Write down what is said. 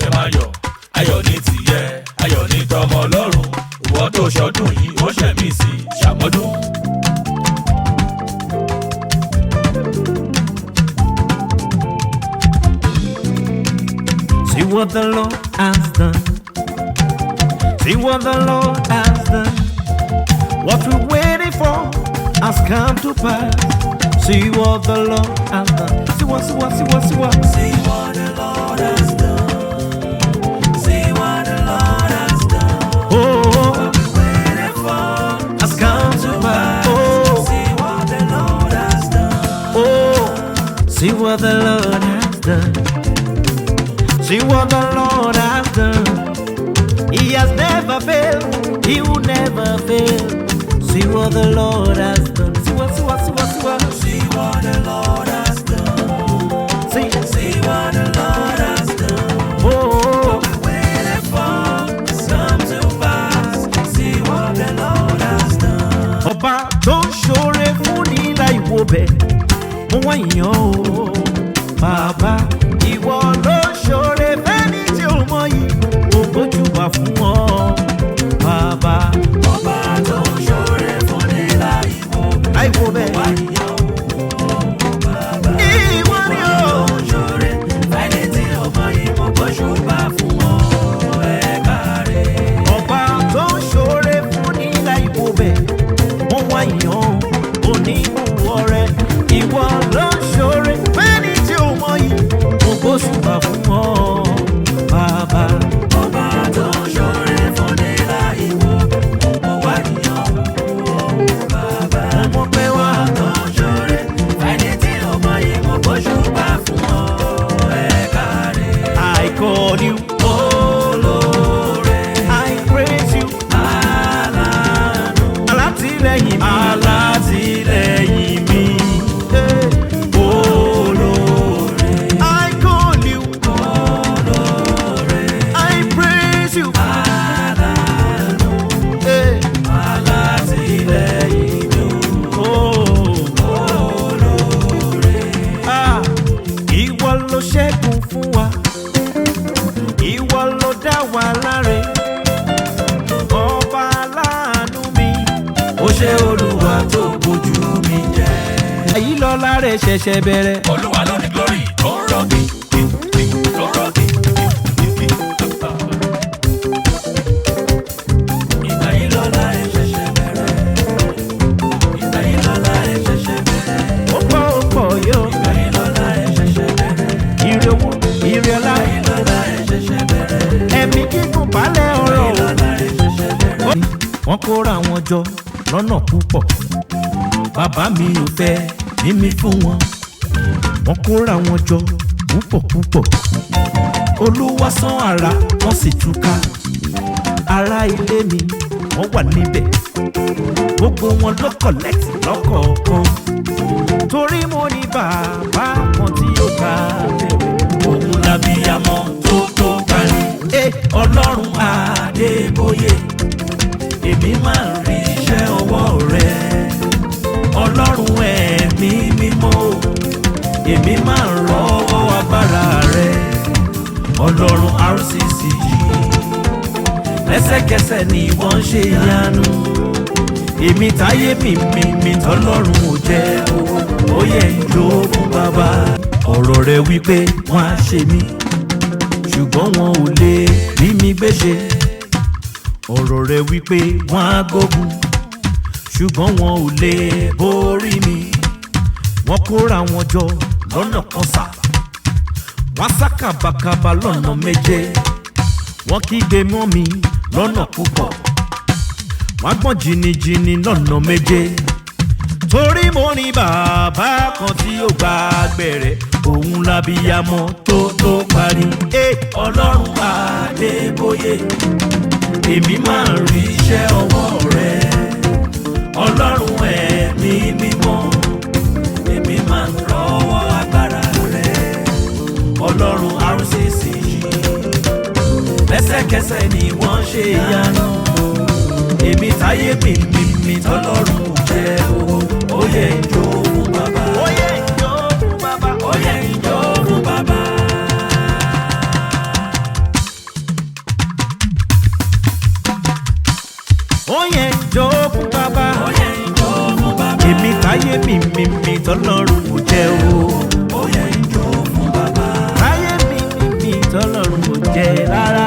kẹmájó. Ayọ̀ ní tìyẹ, ayọ̀ ní tọmọ Ọlọ́run. Ìwọ tó ṣọdún yìí, ó ṣẹ̀mí sí ṣàmọ́dún. See what the Lord has done. See what the Lord has done. What we're waiting for has come to pass. See what the Lord has done. See what. See what the Lord has done. See what the Lord has done. Oh, What we're waiting for has come to pass. Oh, see what the Lord has done. oh, see what the Lord has done. See what the Lord has done. He has never failed. He will never fail. See what the Lord has done. See what. See what the Lord has done. See what the Lord has done. oh, What we're waiting for has come to pass. See what the Lord has done. ọba tó ń ṣoore fún ní láì wo bẹ̀ mo wá yàn ó bàbá ìwọ ló ń ṣoore fẹ́ni tí ó mọ yìí mo gbójúbà fún ọ bàbá Ọba tó ń ṣoore fún ní láì wo bẹ̀ wá níyàn bàbá. ìwọ ni ó Tó ń ṣoore fẹ́ni tí ọmọ yìí mo gbóṣùbà fún ọ káre. ọba tó ń ṣoore fún ní láì wo bẹ̀ mo wá yàn ó onímọ̀ rẹ ìwọ ló ń ṣoore fẹ́ni tí ó mọ yìí mo gbójúbà fún ọ bàbá. Ọba tó ń ṣoore fún ní láì wo wá níyàn bàbá. Mo pẹ́ wá. Tó ń ṣoore fẹ́ni tí ọmọ yìí mo gbóṣùbà fún ọ káre. I call you, Olóore I praise you, aláàánú alátìlẹ́yìn mi. alátìlẹ́yìn mi. Hey. Olóore I call you, olóore I praise you. aláàánú Hey. alátìlẹ́yìn mi. Oh. Olóore Ah. Ìwọ ló ṣẹ́gun fún wa, ìwọ ló dá wa láre, ọba aláàánú mi. ó ṣe Olúwa tó bójú mi jẹ́. Èyí lọ́lá rẹ̀ ṣẹ̀ṣẹ̀ bẹ̀rẹ̀. Olúwa ló ní glory tó ń rọ̀gì tó ń rọ̀gì. Ìgbà yìí lọ́la ẹ̀ ṣẹ̀ṣẹ̀ bẹ̀rẹ̀. Ìgbà yìí lọ́la ẹ̀ ṣẹ̀ṣẹ̀ bẹ̀rẹ̀. Ó pọ̀ yóò. Ìgbà yìí lọ́la ẹ̀ ṣẹ̀ṣẹ̀ bẹ̀rẹ̀. Ire owó, ire ọlá, Ìgbà yìí lọ́la ẹ̀ ṣẹ̀ṣẹ̀ bẹ̀rẹ̀. ẹ̀mí kíkún balẹ̀ Ìgbà ọ̀rọ̀. yìí lọ́la ẹ̀ ṣẹ̀ṣẹ̀ bẹ̀rẹ̀. Wọ́n kóra wọn jọ lọ́nà púpọ̀ bàbá mi ò fẹ́ mímí fún wọn. Wọ́n kóra wọn jọ púpọ̀ Olúwa sán ara wọ́n sì túká. Ará ilé mi wọ́n wà níbẹ̀ gbogbo wọn ló kọ̀lẹ́tì lọ́kọ̀ọ̀kan torí mo ní bàbá kan tí yóò bá bẹ̀rẹ̀. Òun làbíyamọ tó parí. Ọlọ́run Adébóyè, èmi máa ń rí iṣẹ́ ọwọ́ rẹ. Ọlọ́run ẹ̀mí mímọ́, èmi máa ń rọ́wọ́ agbára rẹ. Ọlọ́run RCCG, lẹ́sẹ̀kẹsẹ̀ ni wọ́n ń ṣe ìyanu. Èmi táyé mi tọ́lọ́run ò jẹ́ owó, ó yẹ ìjó fún bàbá. Ọ̀rọ̀ rẹ wípé wọ́n á ṣe mí, ṣùgbọ́n wọn ò lè rí mi gbéṣe. Ọ̀rọ̀ rẹ wípé wọ́n á gbógun, ṣùgbọ́n wọn ò lè borí mi. wọ́n kóra wọn jọ lọ́nà kan sá wọ́n sá kàbàkàbà lọ́nà méje wọ́n kígbe mọ́ mi lọ́nà púpọ̀ wọ́n gbọ́n jìnnìjìnnì lọ́nà méje torí mo ní bàbá kan tí ó gba gbẹ̀rẹ̀ òun lábíyamọ tó parí. Ọlọ́run Adébóyè, èmi máa ń rí iṣẹ́ ọwọ́ rẹ. Ọlọ́run ẹ̀mí mímọ́, èmi máa ń rọ́wọ́ agbára rẹ. Ọlọ́run RCCG, lẹ́sẹ̀kẹsẹ̀ ni wọ́n ṣe ìyanu. Èmi táyé mi tọ́lọ́run ò jẹ́ owó, ó yẹ ìjó fún bàbá. ó yẹ ìjọ fún bàbá Ó yẹ ìjó fún bàbá. jó fún bàbá. ó yẹ ìjó fún bàbá. èmi táyé mi tọ́lọ́run ò jẹ́ o. ó yẹ ìjó fún bàbá. táyé mi tọ́lọ́run ò jẹ́ rárá.